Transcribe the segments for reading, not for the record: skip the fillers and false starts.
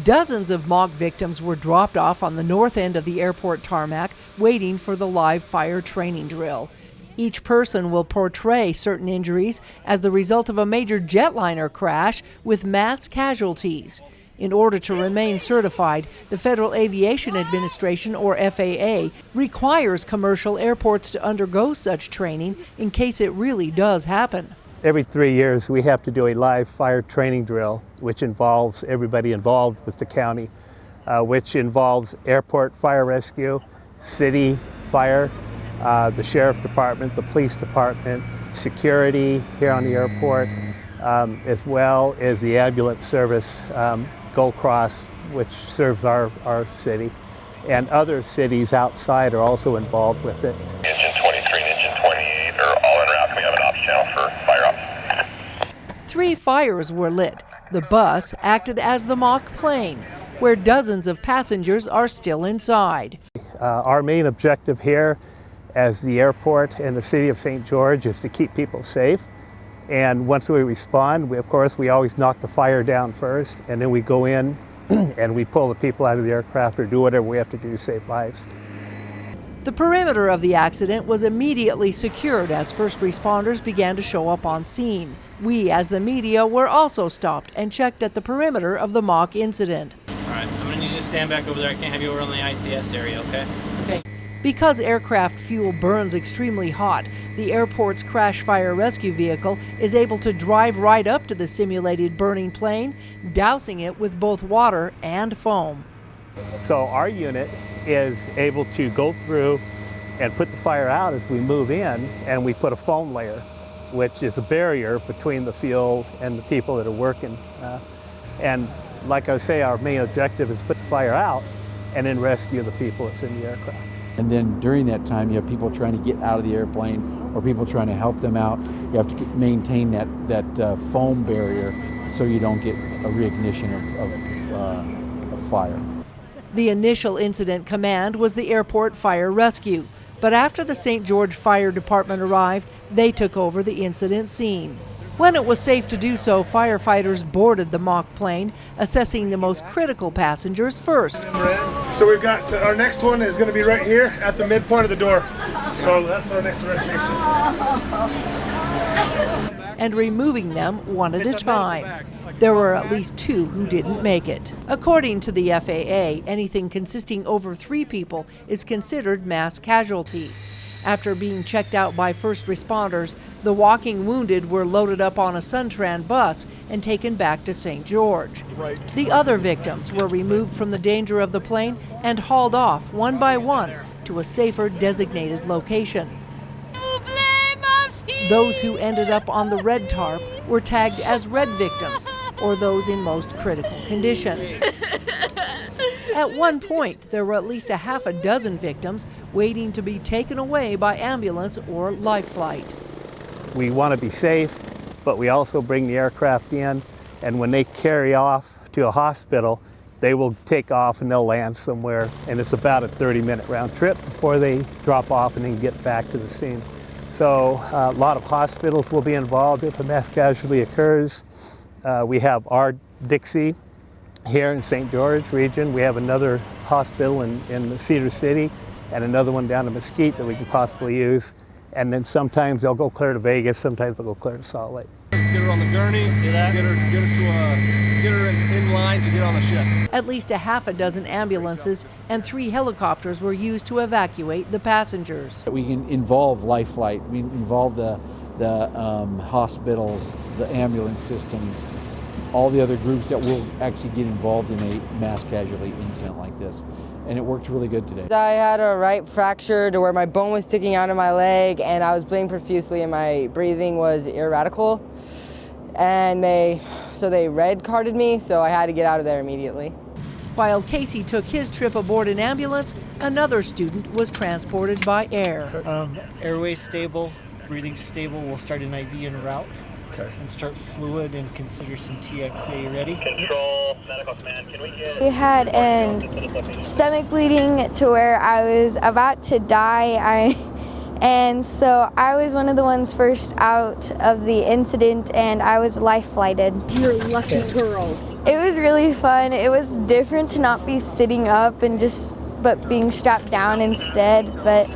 Dozens of mock victims were dropped off on the north end of the airport tarmac, waiting for the live fire training drill. Each person will portray certain injuries as the result of a major jetliner crash with mass casualties. In order to remain certified, the Federal Aviation Administration, or FAA, requires commercial airports to undergo such training in case it really does happen. Every 3 years we have to do a live fire training drill, which involves everybody involved with the county, which involves airport fire rescue, city fire, the sheriff department, the police department, security here on the airport, as well as the ambulance service, Gold Cross, which serves our city, and other cities outside are also involved with it. Engine 23 and engine 28 are all en route. Can we have an ops channel for fire ops? 3 fires were lit. The bus acted as the mock plane, where dozens of passengers are still inside. Our main objective here as the airport and the city of St. George is to keep people safe. And once we respond, we always knock the fire down first, and then we go in and we pull the people out of the aircraft or do whatever we have to do to save lives. The perimeter of the accident was immediately secured as first responders began to show up on scene. We, as the media, were also stopped and checked at the perimeter of the mock incident. All right, I'm going to need you to stand back over there. I can't have you over on the ICS area, okay? Okay. Because aircraft fuel burns extremely hot, the airport's crash fire rescue vehicle is able to drive right up to the simulated burning plane, dousing it with both water and foam. So our unit is able to go through and put the fire out as we move in, and we put a foam layer, which is a barrier between the fuel and the people that are working. And like I say, our main objective is to put the fire out and then rescue the people that's in the aircraft. And then during that time, you have people trying to get out of the airplane or people trying to help them out. You have to maintain that foam barrier so you don't get a reignition of fire. The initial incident command was the airport fire rescue, but after the St. George Fire Department arrived, they took over the incident scene. When it was safe to do so, firefighters boarded the mock plane, assessing the most critical passengers first. So we've got our next one is going to be right here at the midpoint of the door. So that's our next rescue. And removing them one at a time. There were at least 2 who didn't make it. According to the FAA, anything consisting over 3 people is considered mass casualty. After being checked out by first responders, the walking wounded were loaded up on a Suntran bus and taken back to St. George. The other victims were removed from the danger of the plane and hauled off one by one to a safer designated location. Those who ended up on the red tarp were tagged as red victims, or those in most critical condition. At one point, there were at least a half a dozen victims waiting to be taken away by ambulance or life flight. We want to be safe, but we also bring the aircraft in, and when they carry off to a hospital, they will take off and they'll land somewhere, and it's about a 30-minute round trip before they drop off and then get back to the scene. So a lot of hospitals will be involved if a mass casualty occurs. We have our Dixie here in St. George region. We have another hospital in Cedar City and another one down in Mesquite that we can possibly use. And then sometimes they'll go clear to Vegas, sometimes they'll go clear to Salt Lake. Let's get her on the gurney, get her in line to get on the ship. At least a half a dozen ambulances and 3 helicopters were used to evacuate the passengers. We can involve life flight, we involve the hospitals, the ambulance systems, all the other groups that will actually get involved in a mass casualty incident like this. And it worked really good today. I had a right fracture to where my bone was sticking out of my leg, and I was bleeding profusely and my breathing was erratical. And they red carded me, so I had to get out of there immediately. While Casey took his trip aboard an ambulance, another student was transported by air. Airway stable, breathing stable. We'll start an IV en route. Okay. And start fluid and consider some TXA. Ready? Control, medical command, can we get... I had an stomach bleeding to where I was about to die. And so I was one of the ones first out of the incident, and I was life flighted. You're a lucky girl. It was really fun. It was different to not be sitting up and but being strapped down instead. But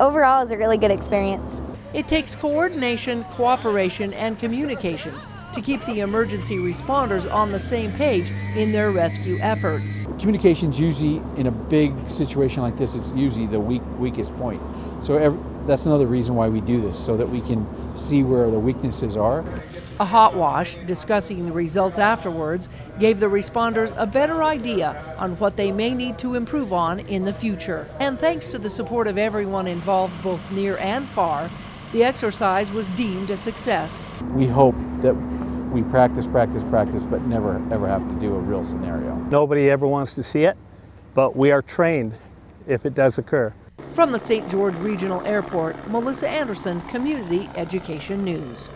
overall, it was a really good experience. It takes coordination, cooperation, and communications to keep the emergency responders on the same page in their rescue efforts. Communication's usually, in a big situation like this, is usually the weakest point. So that's another reason why we do this, so that we can see where the weaknesses are. A hot wash, discussing the results afterwards, gave the responders a better idea on what they may need to improve on in the future. And thanks to the support of everyone involved, both near and far, the exercise was deemed a success. We hope that we practice, but never ever have to do a real scenario. Nobody ever wants to see it, but we are trained if it does occur. From the St. George Regional Airport, Melissa Anderson, Community Education News.